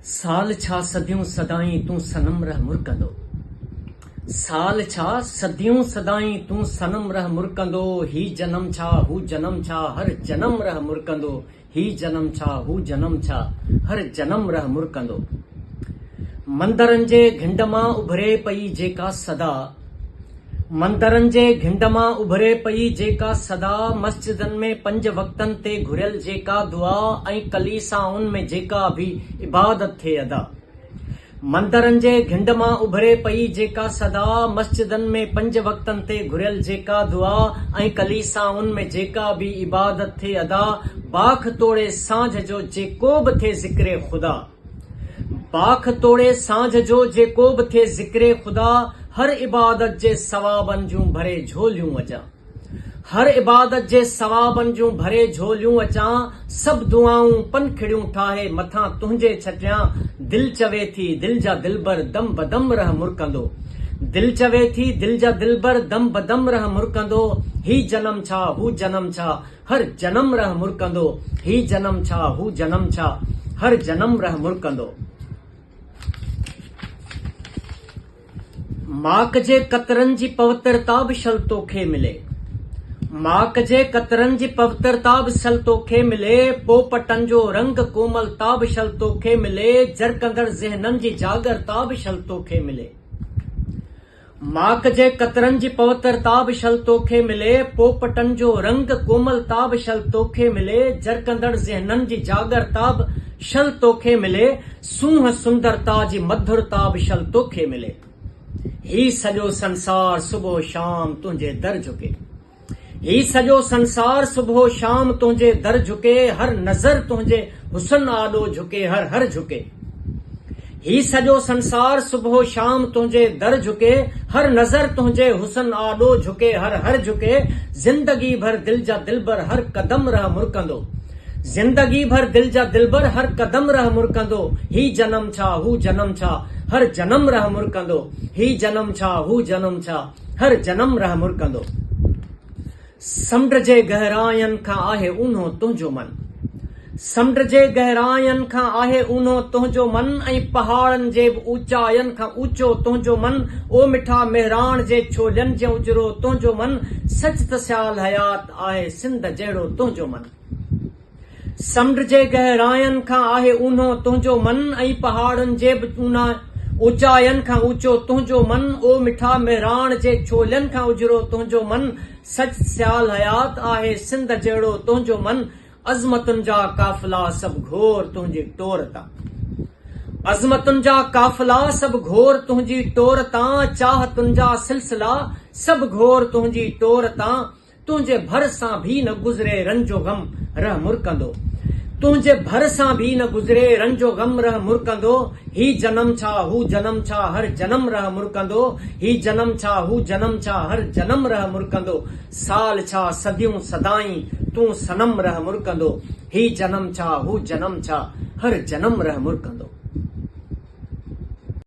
साल छा सदियूं सदाई तूं सनम रह मुरकंदो। साल छा सदियूं सदाई तूं सनम रह मुरकंदो। ही जन्म छा हू जन्म छा हर जन्म रह मुरकंदो। ही जन्म छा हू जन्म छा हर जन्म रह मुरकंदो। मंदरनि जे घिंड मां उभरे पई जेका सदा, मंदरनि जे घिंड मां उभरे पई जेका सदा। मस्जिदनि में 5 वक़्तनि ते घुरियल जेका दुआ ऐं कलीसाउनि में जेका भी इबादत थे अदा। मंदरनि जे घिंड मां उभरे पई जेका सदा, मस्जिदनि में 5 वक़्तनि ते घुरियल जेका दुआ ऐं कलीसाउनि में जेका भी इबादत थे अदा। बाख तोड़े सांझ जो जेको बि थे ज़िक्रे ख़ुदा, बाख तोड़े सांझ जो जेको बि थे ज़िक्रे ख़ुदा। हर इबादत जे सवाबनि जूं भरे झोलियूं अचां, हर इबादत जे सवाबनि जूं भरे झोलियूं अचां। सभु दुआऊं पनखिड़ियूं ठाहे मथां तुंहिंजे छटियां। दिल चवे थी दिल जा दिलबर दम बदम रह मुरकंदो। दिल चवे थी दिल जा दिलबर दम बदम रह मुरकंदो। ही जन्म छा हू जन्म छा हर जन्म रह मुरकंदो। ही जन्म छा हू जन्म छा हर जन्म रह मुरकंदो। माक जे कतरनि जी पवित्रता बि शल तोखे मिले, माक जे कतरनि जी पवित्रता बि शल तोखे मिले। पोपटनि जो रंग कोमलता बि शल तोखे मिले। जरकंदड़ ज़हननि जी जागरता बि शल तोखे मिले। माक जे कतरनि जी पवित्रता बि शल तोखे मिले। पोपटनि जो रंग कोमलता बि शल तोखे मिले। जरकंदड़ ज़हननि जी जागरता बि शल तोखे मिले। सूंह सुंदरता जी मधुरता बि शल तोखे मिले। ही सॼो संसार सुबुह शाम तुंहिंजे दर झुके, ही सॼो संसार सुबुह शाम तुंहिंजे दर झुके। हर नज़र तुंहिंजे हुस्न आॾो झुके हर हर झुके। ही सॼो संसार सुबुह शाम तुंहिंजे दर झुके। हर नज़र तुंहिंजे हुस्न आॾो झुके हर हर झुके। ज़िंदगी भर दिल जा दिलबर हर कदम रह मुरकंदो। ज़िंदगी भर दिल जा दिलबर हर कदम रह मुरकंदो। ही जन्म छा हू जन्म छा हर जन्म रह मुरकंदो। ही जन्म छा हू जन्म छा हर जन्म रह मुरकंदो। समुंड जे गहरायनि खां आहे ऊन्हो तुंहिंजो मन, समुंड जे गहरायनि खां आहे ऊन्हो तुंहिंजो मन। ऐं पहाड़नि जे ऊचाइनि खां ऊचो तुंहिंजो मन। ओ मिठा मेहराण जे छोलनि जे उजरो तुंहिंजो मन। सच त स्याल हयात आहे सिंध जहिड़ो तुंहिंजो मन। समुंड जे गहरायनि खां आहे ऊन्हो तुंहिंजो मन। ऐं पहाड़नि जे ऊचाइनि खां ऊचो तुंहिंजो मन। ओ मिठा मेहराण जे छोलनि खां उजरो तुंहिंजो मन। सच स्याल हयात आहे सिंध जहिड़ो तुंहिंजो मन। अज़मतुनि जा काफ़िला सभु घोर तुंहिंजी टोर तां, अज़मतुनि जा काफ़िला सभु घोर तुंहिंजी टोर तां। चाहतुनि जा सिलसिला सभु घोर तुंहिंजी टोर तां। तुंहिंजे भर सां भी न गुज़रे रंजो गम रह मुरकंदो। तुंहिंजे भर सां भी न गुज़रे रंजो गम रह मुरकंदो। ही जन्म छा हू जन्म छा हर जन्म रह मुरकंदो। ही जन्म छा हू जन्म छा हर जन्म रह मुरकंदो। साल छा सदियूं सदाई तूं सनम रह मुरकंदो। ही जन्म छा हू जन्म छा हर जन्म रह मुरकंदो।